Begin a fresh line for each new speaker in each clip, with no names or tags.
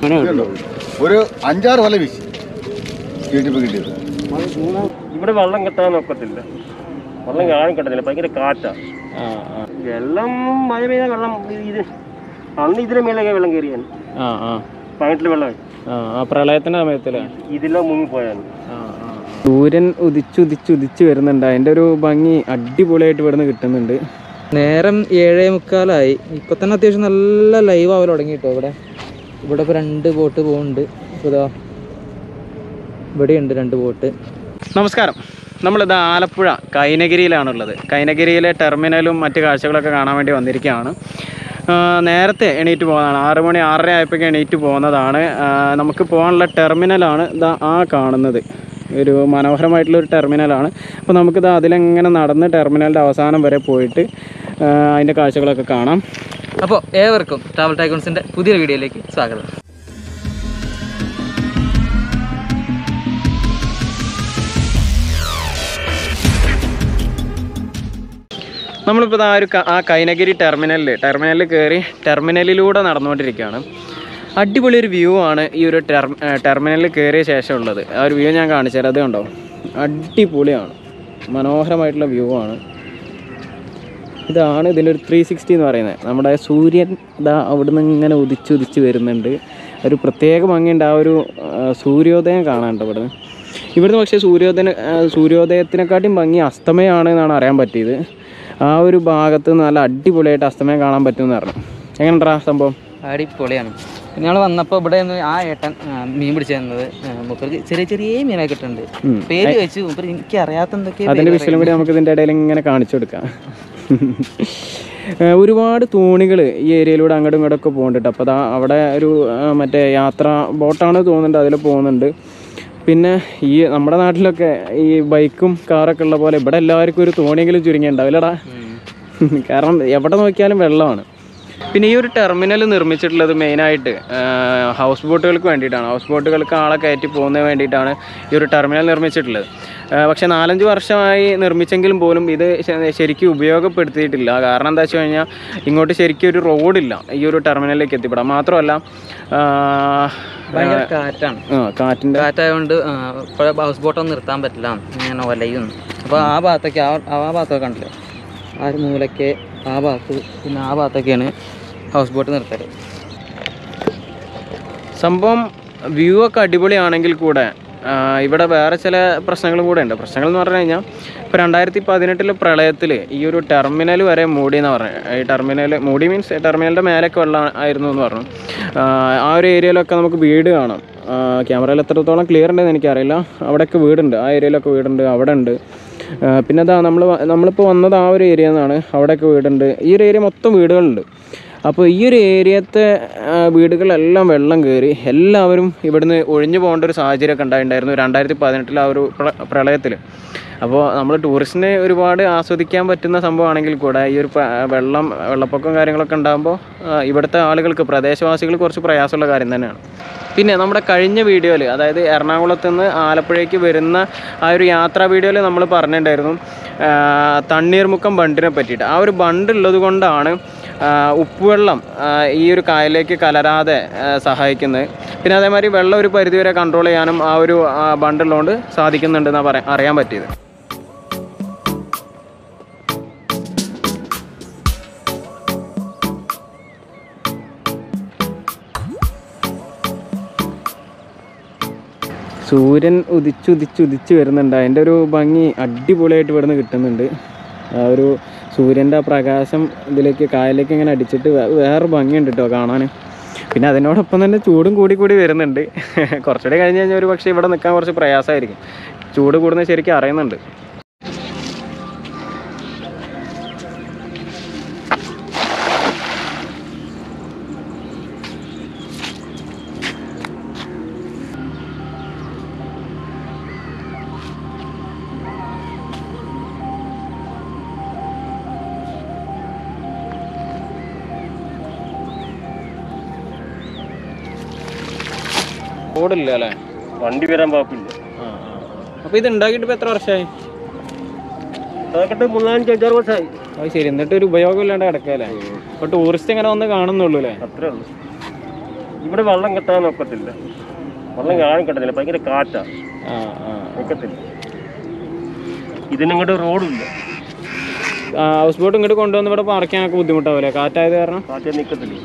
ഒരു 5-6 വല വീശി കിട്ടിയത്.
ഇവിടെ വെള്ളം കെട്ടാൻ ഒക്കത്തില്ല, വെള്ളം കാണാൻ കിട്ടത്തില്ല, ഭയങ്കര കാറ്റാ. വെള്ളം മഴ പെയ്ത വെള്ളം ഇത് അന്ന് ഇതിന് മേലൊക്കെ വെള്ളം കയറിയാണ്. പതിനെട്ടില് വെള്ളം
പ്രളയത്തിന്റെ സമയത്തില്
ഇതെല്ലാം മുങ്ങിപ്പോയാണ്.
സൂര്യൻ ഉദിച്ചുദിച്ച് വരുന്നുണ്ട്. അതിന്റെ ഒരു ഭംഗി അടിപൊളിയായിട്ട് ഇവിടുന്ന് കിട്ടുന്നുണ്ട്. നേരം 7:45. ഇപ്പൊ തന്നെ അത്യാവശ്യം നല്ല ലൈവ് ആവൽ തുടങ്ങി കേട്ടോ. ഇവിടെ ഇപ്പൊ 2 ബോട്ട് പോകുന്നുണ്ട്. ഇതാ ഇവിടെയുണ്ട് 2 ബോട്ട്. നമസ്കാരം. നമ്മളിത് ആലപ്പുഴ കൈനഗിരിയിലാണുള്ളത്. കൈനഗിരിയിലെ ടെർമിനലും മറ്റ് കാഴ്ചകളൊക്കെ കാണാൻ വേണ്ടി വന്നിരിക്കുകയാണ്. നേരത്തെ എണീറ്റ് പോകുന്നതാണ്. 6 മണി 6:30 ആയപ്പോഴേക്കും എണീറ്റ് പോകുന്നതാണ്. നമുക്ക് പോകാനുള്ള ടെർമിനലാണ് ഇതാ ആ കാണുന്നത്. ഒരു മനോഹരമായിട്ടുള്ളൊരു ടെർമിനലാണ്. അപ്പോൾ നമുക്കിത് അതിലെങ്ങനെ നടന്ന് ടെർമിനലിൻ്റെ അവസാനം വരെ പോയിട്ട് അതിൻ്റെ കാഴ്ചകളൊക്കെ കാണാം. അപ്പോൾ ഏവർക്കും ട്രാവൽ ടൈക്കോൺസിൻ്റെ പുതിയൊരു വീഡിയോയിലേക്ക് സ്വാഗതം. നമ്മളിപ്പോൾ ആ കൈനഗിരി ടെർമിനലിൽ കയറി ടെർമിനലിലൂടെ നടന്നുകൊണ്ടിരിക്കുകയാണ്. അടിപൊളി ഒരു വ്യൂ ആണ് ഈ ഒരു ടെർമിനലിൽ കയറിയ ശേഷം ഉള്ളത്. ആ ഒരു വ്യൂ ഞാൻ കാണിച്ചു തരാം. അത് കണ്ടോ, അടിപൊളിയാണ്, മനോഹരമായിട്ടുള്ള വ്യൂ ആണ്. ഇതാണ് ഇതിൻ്റെ ഒരു 360 എന്ന് പറയുന്നത്. നമ്മുടെ സൂര്യൻ ഇതാ അവിടുന്ന് ഇങ്ങനെ ഉദിച്ച് വരുന്നുണ്ട്. ഒരു പ്രത്യേക ഭംഗിയുണ്ട് ആ ഒരു സൂര്യോദയം കാണാനുണ്ട് ഇവിടുന്ന്. പക്ഷേ സൂര്യോദയത്തിനെക്കാട്ടിയും ഭംഗി അസ്തമയമാണ് എന്നാണ് അറിയാൻ പറ്റിയത്. ആ ഒരു ഭാഗത്ത് നിന്ന് നല്ല അടിപൊളിയായിട്ട് അസ്തമയം കാണാൻ പറ്റുമെന്ന് പറഞ്ഞു. എങ്ങനെയുണ്ടാ സംഭവം? അടിപൊളിയാണ്. ഞങ്ങൾ വന്നപ്പോൾ ഇവിടെ ആ ഏട്ടൻ മീൻ പിടിച്ചു തന്നത് മൂപ്പർക്ക് ചെറിയ മീനൊക്കെ കിട്ടുന്നുണ്ട്. പേര് വെച്ചു മൂപ്പർ എനിക്ക് അറിയാത്ത എന്തൊക്കെയാണ്. അതിൻ്റെ വിഷയം കൂടി നമുക്ക് ഇതിൻ്റെ ഇടയിൽ ഇങ്ങനെ കാണിച്ചു കൊടുക്കാം. ഒരുപാട് തോണികൾ ഈ ഏരിയയിലൂടെ അങ്ങോട്ടും ഇങ്ങോട്ടൊക്കെ പോകുന്നുണ്ട്. അപ്പോൾ അവിടെ ഒരു മറ്റേ യാത്രാ ബോട്ടാണ് തോന്നുന്നുണ്ട്, അതിൽ പോകുന്നുണ്ട്. പിന്നെ ഈ നമ്മുടെ നാട്ടിലൊക്കെ ഈ ബൈക്കും കാറൊക്കെ ഉള്ള പോലെ ഇവിടെ എല്ലാവർക്കും ഒരു തോണിയെങ്കിലും ചുരുങ്ങിയുണ്ടാവില്ലടാ. കാരണം എവിടെ നോക്കിയാലും വെള്ളമാണ്. പിന്നെ ഈ ഒരു ടെർമിനൽ നിർമ്മിച്ചിട്ടുള്ളത് മെയിനായിട്ട് ഹൗസ് ബോട്ടുകൾക്ക് വേണ്ടിയിട്ടാണ്. ഹൗസ് ബോട്ടുകൾക്ക് ആളെ കയറ്റി പോകുന്നതിന് വേണ്ടിയിട്ടാണ് ഈ ഒരു ടെർമിനൽ നിർമ്മിച്ചിട്ടുള്ളത്. പക്ഷേ 4-5 വർഷമായി നിർമ്മിച്ചെങ്കിലും പോലും ഇത് ശരിക്കും ഉപയോഗപ്പെടുത്തിയിട്ടില്ല. കാരണം എന്താ വെച്ച് കഴിഞ്ഞാൽ ഇങ്ങോട്ട് ശരിക്കും ഒരു റോഡില്ല ഈ ഒരു ടെർമിനലിലേക്ക് എത്തിപ്പെടാം. മാത്രമല്ല കാറ്റാണ്, കാറ്റായതുകൊണ്ട് ഹൗസ് ബോട്ടൊന്നും നിർത്താൻ പറ്റില്ല, ഇങ്ങനെ ഒലയും. അപ്പോൾ ആ ഭാഗത്തൊക്കെ കണ്ടില്ല, ആ ഒരു മൂലയ്ക്ക് ആ ഭാഗത്ത് പിന്നെ ആ ഭാഗത്തൊക്കെയാണ് ഹൗസ് ബോട്ട് നിർത്തൽ. സംഭവം വ്യൂ ഒക്കെ അടിപൊളിയാണെങ്കിൽ കൂടെ ഇവിടെ വേറെ ചില പ്രശ്നങ്ങളും കൂടെ ഉണ്ട്. പ്രശ്നങ്ങൾ എന്ന് പറഞ്ഞു കഴിഞ്ഞാൽ ഇപ്പോൾ 2018 പ്രളയത്തിൽ ഈ ഒരു ടെർമിനൽ വരെ മൂടിയെന്ന് പറഞ്ഞു. ഈ ടെർമിനൽ മൂടി മീൻസ് ടെർമിനലിൻ്റെ മേലൊക്കെ വെള്ളം ആയിരുന്നു എന്ന് പറഞ്ഞു. ആ ഒരു ഏരിയയിലൊക്കെ നമുക്ക് വീട് കാണാം. ക്യാമറയിൽ എത്രത്തോളം ക്ലിയർ ഉണ്ടെന്ന് എനിക്കറിയില്ല. അവിടെയൊക്കെ വീടുണ്ട്, ആ ഏരിയയിലൊക്കെ വീടുണ്ട്, അവിടെ ഉണ്ട്. പിന്നെ അതാ നമ്മളിപ്പോൾ വന്നത് ആ ഒരു ഏരിയ നിന്നാണ്. അവിടെയൊക്കെ വീടുണ്ട്. ഈ ഒരു ഏരിയ മൊത്തം വീടുകളുണ്ട്. അപ്പോൾ ഈ ഒരു ഏരിയത്തെ വീടുകളെല്ലാം വെള്ളം കയറി എല്ലാവരും ഇവിടുന്ന് ഒഴിഞ്ഞു പോകേണ്ട ഒരു സാഹചര്യമൊക്കെ ഉണ്ടായിട്ടുണ്ടായിരുന്നു 2018 ആ ഒരു അപ്പോൾ നമ്മൾ ടൂറിസ്റ്റിന് ഒരുപാട് ആസ്വദിക്കാൻ പറ്റുന്ന സംഭവമാണെങ്കിൽ കൂടെ ഈ ഒരു വെള്ളപ്പൊക്കം കാര്യങ്ങളൊക്കെ ഉണ്ടാകുമ്പോൾ ഇവിടുത്തെ ആളുകൾക്ക്, പ്രദേശവാസികൾക്ക് കുറച്ച് പ്രയാസമുള്ള കാര്യം തന്നെയാണ്. പിന്നെ നമ്മുടെ കഴിഞ്ഞ വീഡിയോയിൽ, അതായത് എറണാകുളത്ത് നിന്ന് ആലപ്പുഴയ്ക്ക് വരുന്ന ആ ഒരു യാത്രാ വീഡിയോയിൽ നമ്മൾ പറഞ്ഞിട്ടുണ്ടായിരുന്നു തണ്ണീർമുക്കം ബണ്ടിനെ പറ്റിയിട്ട്. ആ ഒരു ബണ്ട് ഉള്ളത് കൊണ്ടാണ് ഉപ്പുവെള്ളം ഈ ഒരു കായലിലേക്ക് കലരാതെ സഹായിക്കുന്നത്. പിന്നെ അതേമാതിരി വെള്ളം ഒരു പരിധിവരെ കൺട്രോൾ ചെയ്യാനും ആ ഒരു ബണ്ടുള്ളതുകൊണ്ട് സാധിക്കുന്നുണ്ടെന്നാണ് അറിയാൻ പറ്റിയത്. സൂര്യൻ ഉദിച്ച് വരുന്നുണ്ട്. അതിൻ്റെ ഒരു ഭംഗി അടിപൊളിയായിട്ട് ഇവിടുന്ന് കിട്ടുന്നുണ്ട്. ആ ഒരു സൂര്യൻ്റെ ആ പ്രകാശം ഇതിലേക്ക് കായലിലേക്ക് ഇങ്ങനെ അടിച്ചിട്ട് വേറെ ഭംഗിയുണ്ട് കേട്ടോ കാണാൻ. പിന്നെ അതിനോടൊപ്പം തന്നെ ചൂടും കൂടി വരുന്നുണ്ട്. കുറച്ചുകൂടി കഴിഞ്ഞ് കഴിഞ്ഞാൽ ഒരു പക്ഷേ ഇവിടെ നിൽക്കാൻ കുറച്ച് പ്രയാസമായിരിക്കും. ചൂട് കൂടുന്നത് ശരിക്കും അറിയുന്നുണ്ട്. റോഡില്ല അല്ലേ,
വണ്ടി വരാൻ പാപ്പില്ല.
അപ്പോൾ ഇത് ഉണ്ടാക്കിയിട്ട് ഇപ്പോൾ എത്ര വർഷമായി?
അതൊക്കെ 3-5 വർഷമായി.
അത് ശരി. എന്നിട്ട് ഒരു ഉപയോഗം ഇല്ലാണ്ട് കിടക്കല്ലേ. അപ്പോൾ ടൂറിസ്റ്റ് ഇങ്ങനെ വന്ന് കാണുന്നുള്ളൂ അല്ലേ?
അത്രേ ഉള്ളൂ. ഇവിടെ വെള്ളം കെട്ടാൻ ഒക്കത്തില്ല, വെള്ളം ആഴം കെട്ടത്തില്ല, ഭയങ്കര കാറ്റാ, ഒക്കത്തില്ല. ഇതിനിങ്ങോട്ട് റോഡില്ല.
ഹൗസ് ബോട്ട് ഇങ്ങോട്ട് കൊണ്ടുവന്ന് ഇവിടെ പറിക്കാനൊക്കെ ബുദ്ധിമുട്ടാവില്ലേ കാറ്റായത് കാരണം?
കാറ്റ് നിൽക്കത്തില്ല,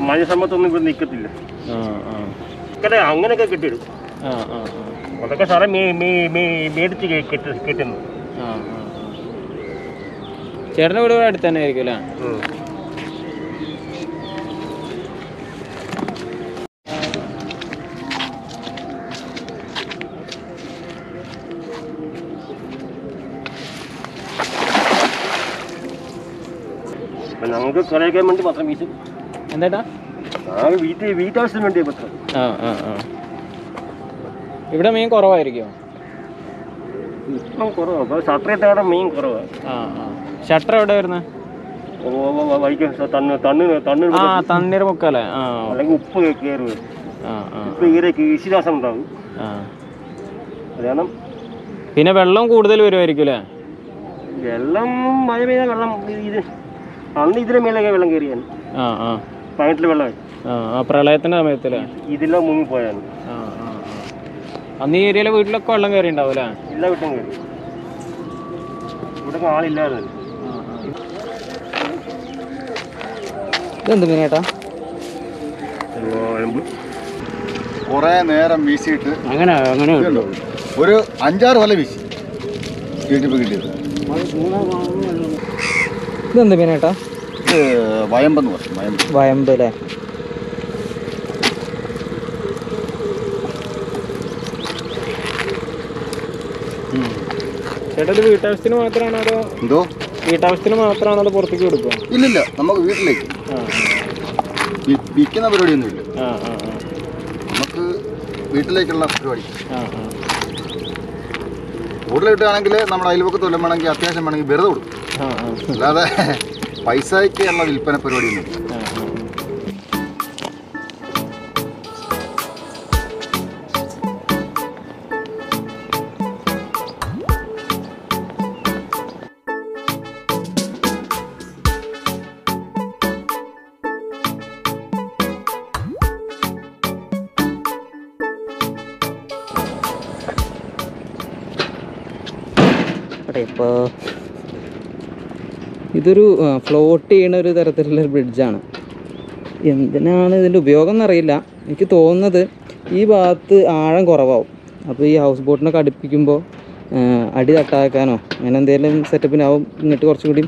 മഴ സമയത്തൊന്നും ഇവിടെ നിൽക്കത്തില്ല. അങ്ങനെയൊക്കെ കെട്ടിയിടും. അതൊക്കെ സാറേ മേടിച്ച് കെട്ടുന്നു.
ചേട്ടൻ്റെ വീട് അടുത്ത് തന്നെ ആയിരിക്കും അല്ലേ?
ഞങ്ങൾക്ക് കറിയാക്കാൻ വേണ്ടി മാത്രം വീശും.
എന്താ
വീട്ടാവശ്യത്തിന് വേണ്ടി മാത്രം.
ഇവിടെ മീൻ കുറവായിരിക്കുമോ?
ഇപ്പം കുറവാണ്, ഷട്ടറിട്ടവിടെ മീൻ കുറവാണ്.
ഷട്ടർ എവിടെ വരുന്നത്? തണ്ണീർ മുക്കല്ലേ?
അല്ലെങ്കിൽ ഉപ്പ് കയറി വരും, ഉപ്പ് കയറി കൃഷിരാസം ഉണ്ടാവും. കാരണം
പിന്നെ വെള്ളം കൂടുതൽ വരുമായിരിക്കും അല്ലേ?
വെള്ളം മഴ പെയ്ത വെള്ളം ഇത് അന്ന് ഇതിന് മേലെ വെള്ളം കയറിയാണ്. പതിനെട്ടില് വെള്ളമായി
പ്രളയത്തിന്റെ സമയത്തല്ലേ?
ഇതെല്ലാം മുങ്ങിപ്പോയാണ്.
അന്ന് ഈ ഏരിയയിലെ വീട്ടിലൊക്കെ വെള്ളം കയറി ഉണ്ടാവും അല്ലേ?
എല്ലാ വീട്ടും കയറി, ഇവിടെ ആളില്ലാതെ.
ഇതെന്ത് മീനേട്ടാ?
കുറെ നേരം വീശിയിട്ട്
അങ്ങനെ
ഒരു 5-6 വല വീശി കിട്ടിയത്.
ഇതെന്ത് മീനേട്ടാ?
വയമ്പെന്ന് പറയും.
വയമ്പ് അല്ലേ? ചേട്ടാ ഇത് വീട്ടാവശ്യത്തിന് മാത്രമാണോ അതോ?
എന്തോ
വീട്ടാവശ്യത്തിന് മാത്രമാണോ അത് പുറത്തേക്ക് കൊടുക്കുക?
ഇല്ലില്ല, നമുക്ക് വീട്ടിലേക്ക് വിൽക്കുന്ന പരിപാടിയൊന്നുമില്ല. നമുക്ക് വീട്ടിലേക്കുള്ള പരിപാടി. കൂടുതൽ കിട്ടുകയാണെങ്കിൽ നമ്മുടെ അയൽവക്കത്ത് വല്ലതും വേണമെങ്കിൽ അത്യാവശ്യം വേണമെങ്കിൽ വെറുതെ കൊടുക്കും, അല്ലാതെ പൈസയ്ക്ക് ഉള്ള വിൽപ്പന പരിപാടിയൊന്നുമില്ല.
ഇപ്പോൾ ഇതൊരു ഫ്ലോട്ട് ചെയ്യുന്ന ഒരു തരത്തിലുള്ളൊരു ബ്രിഡ്ജാണ്. എന്തിനാണ് ഇതിൻ്റെ ഉപയോഗം എന്നറിയില്ല. എനിക്ക് തോന്നുന്നത് ഈ ഭാഗത്ത് ആഴം കുറവാകും, അപ്പോൾ ഈ ഹൗസ് ബോട്ടിനൊക്കെ അടുപ്പിക്കുമ്പോൾ അടി തട്ടാക്കാനോ അങ്ങനെ എന്തെങ്കിലും സെറ്റപ്പിനാവും ഇങ്ങോട്ട് കുറച്ചും കൂടി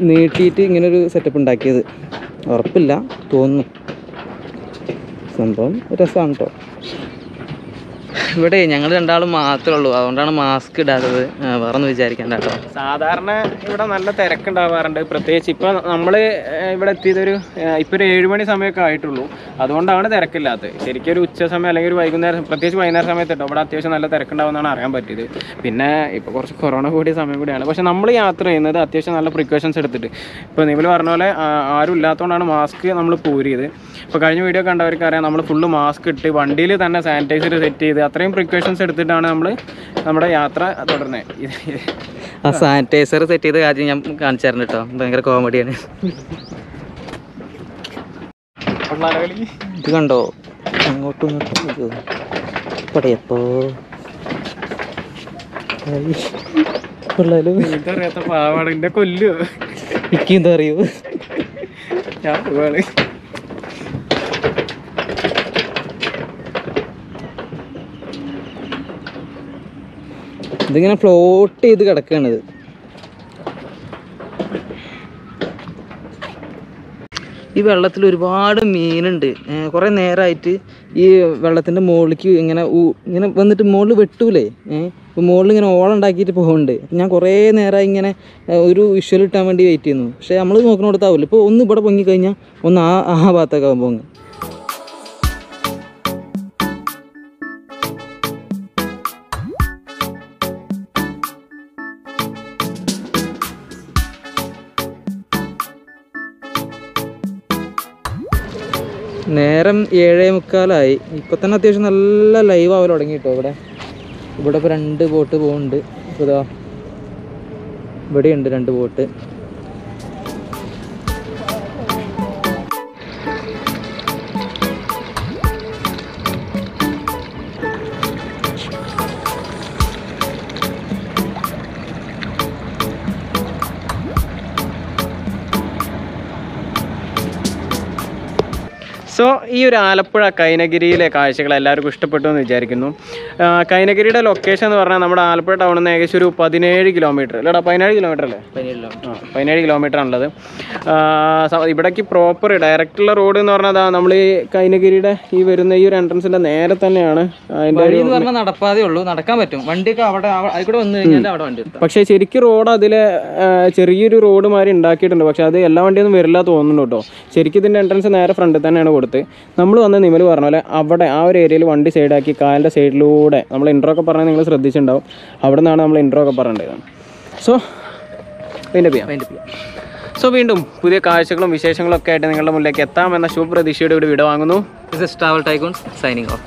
നീട്ടിയിട്ട് ഇങ്ങനൊരു സെറ്റപ്പ് ഉണ്ടാക്കിയത്. ഉറപ്പില്ല, തോന്നുന്നു. സംഭവം രസമാണ് കേട്ടോ. ഇവിടെ ഞങ്ങൾ രണ്ടാളും മാത്രമേ ഉള്ളൂ, അതുകൊണ്ടാണ് മാസ്ക് ഇടാത്തത്. വേറെ ഒന്നും വിചാരിക്കണ്ട കേട്ടോ. സാധാരണ ഇവിടെ നല്ല തിരക്കുണ്ടാവാറുണ്ട്, പ്രത്യേകിച്ച് ഇപ്പോൾ നമ്മൾ ഇവിടെ എത്തിയതൊരു ഇപ്പോൾ ഒരു 7 മണി സമയമൊക്കെ ആയിട്ടുള്ളൂ, അതുകൊണ്ടാണ് തിരക്കില്ലാത്തത്. ശരിക്കും ഒരു ഉച്ച സമയം അല്ലെങ്കിൽ ഒരു വൈകുന്നേരം, പ്രത്യേകിച്ച് വൈകുന്നേരം സമയത്ത് കേട്ടോ ഇവിടെ അത്യാവശ്യം നല്ല തിരക്കുണ്ടാവുമെന്നാണ് അറിയാൻ പറ്റിയത്. പിന്നെ ഇപ്പോൾ കുറച്ച് കൊറോണ കൂടിയ സമയം കൂടിയാണ്. പക്ഷേ നമ്മൾ യാത്ര ചെയ്യുന്നത് അത്യാവശ്യം നല്ല പ്രിക്കോഷൻസ് എടുത്തിട്ട്, ഇപ്പോൾ നിങ്ങൾ പറഞ്ഞ പോലെ ആരും ഇല്ലാത്തതുകൊണ്ടാണ് മാസ്ക് നമ്മൾ പൂരിയത്. ഇപ്പോൾ കഴിഞ്ഞ വീഡിയോ കണ്ടവർക്ക് അറിയാം, നമ്മൾ ഫുള്ള് മാസ്ക് ഇട്ട് വണ്ടിയിൽ തന്നെ സാനിറ്റൈസർ സെറ്റ് ചെയ്ത് അത്രയും പ്രിക്കോഷൻസ് എടുത്തിട്ടാണ് നമ്മൾ നമ്മുടെ യാത്ര തുടർന്നത്. ആ സാനിറ്റൈസർ സെറ്റ് ചെയ്ത കാര്യം ഞാൻ കാണിച്ചായിരുന്നു കേട്ടോ, ഭയങ്കര കോമഡിയാണ്. ഇത് കണ്ടോ, അങ്ങോട്ടും ഇങ്ങോട്ടും പടയപ്പോ അറിയാത്ത പാവാണ് എന്റെ കൊല്ലോ. എനിക്ക് എന്താ അറിയൂ, ഞാൻ പോവാണ്. ഇതിങ്ങനെ ഫ്ലോട്ട് ചെയ്ത് കിടക്കുകയാണിത്. ഈ വെള്ളത്തിൽ ഒരുപാട് മീനുണ്ട്. കുറേ നേരമായിട്ട് ഈ വെള്ളത്തിൻ്റെ മുകളിലേക്ക് ഇങ്ങനെ വന്നിട്ട് മുകളിൽ വെട്ടൂലേ, ഇപ്പോൾ മുകളിൽ ഇങ്ങനെ ഓളം ഉണ്ടാക്കിയിട്ട് പോകുന്നുണ്ട്. ഞാൻ കുറേ നേരമായി ഇങ്ങനെ ഒരു വിഷ്വൽ ഇട്ടാൻ വേണ്ടി വെയിറ്റ് ചെയ്യുന്നു. പക്ഷേ നമ്മൾ നോക്കണോടത്താവില്ല. ഇപ്പോൾ ഒന്ന് ഇവിടെ പൊങ്ങിക്കഴിഞ്ഞാൽ ഒന്ന് ആ ഭാഗത്തൊക്കെ ആകുമ്പോൾ പൊങ്ങും. നേരം 7:45. ഇപ്പം തന്നെ അത്യാവശ്യം നല്ല ലൈവ് ആവൽ തുടങ്ങി കേട്ടോ. ഇവിടെ ഇപ്പോൾ 2 ബോട്ട് പോകുന്നുണ്ട്. ഇപ്പോൾ ഇതാ ഇവിടെയുണ്ട് 2 ബോട്ട്. സോ ഈ ഒരു ആലപ്പുഴ കൈനഗിരിയിലെ കാഴ്ചകൾ എല്ലാവർക്കും ഇഷ്ടപ്പെട്ടു എന്ന് വിചാരിക്കുന്നു. കൈനഗിരിയുടെ ലൊക്കേഷൻ എന്ന് പറഞ്ഞാൽ നമ്മുടെ ആലപ്പുഴ ടൗണിൽ നിന്ന് ഏകദേശം ഒരു 17 കിലോമീറ്റർ അല്ലേടാ, 17 കിലോമീറ്റർ അല്ലേ? 17 കിലോമീറ്റർ ആണുള്ളത്. ഇവിടേക്ക് പ്രോപ്പർ ഡയറക്റ്റുള്ള റോഡ് എന്ന് പറഞ്ഞാൽ നമ്മൾ ഈ കൈനഗിരിയുടെ ഈ വരുന്ന ഈ ഒരു എൻട്രൻസിൻ്റെ നേരെ തന്നെയാണ് അതിൻ്റെ
നടപ്പാതേ ഉള്ളൂ, നടക്കാൻ പറ്റും, വണ്ടിയൊക്കെ അവിടെ അതിലൂടെ വന്നു കഴിഞ്ഞാൽ അവിടെ വണ്ടി.
പക്ഷേ ശരിക്കും റോഡ് അതിലെ ചെറിയൊരു റോഡ് മാതിരി ഉണ്ടാക്കിയിട്ടുണ്ട്. പക്ഷെ അത് എല്ലാ വണ്ടിയൊന്നും വരില്ല തോന്നുന്നു കേട്ടോ. ശരിക്കും ഇതിൻ്റെ എൻട്രൻസ് നേരെ ഫ്രണ്ടിൽ തന്നെയാണ് കൊടുത്ത്. നമ്മൾ വന്ന് നിമൽ പറഞ്ഞ പോലെ അവിടെ ആ ഒരു ഏരിയയിൽ വണ്ടി സൈഡാക്കി കാലിൻ്റെ സൈഡിലൂടെ നമ്മൾ ഇൻട്രോ ഒക്കെ പറഞ്ഞാൽ നിങ്ങൾ ശ്രദ്ധിച്ചിട്ടുണ്ടാവും. അവിടെ നിന്നാണ് നമ്മൾ ഇൻട്രോ ഒക്കെ പറഞ്ഞിട്ടുണ്ടായത്. സോ വീണ്ടും പുതിയ കാഴ്ചകളും വിശേഷങ്ങളും ഒക്കെ ആയിട്ട് നിങ്ങളുടെ മുന്നിലേക്ക് എത്താമെന്ന ശുഭപ്രതീക്ഷയോടെ ഇവിടെ വിട വാങ്ങുന്നു.
This is Travel Tycoons signing off.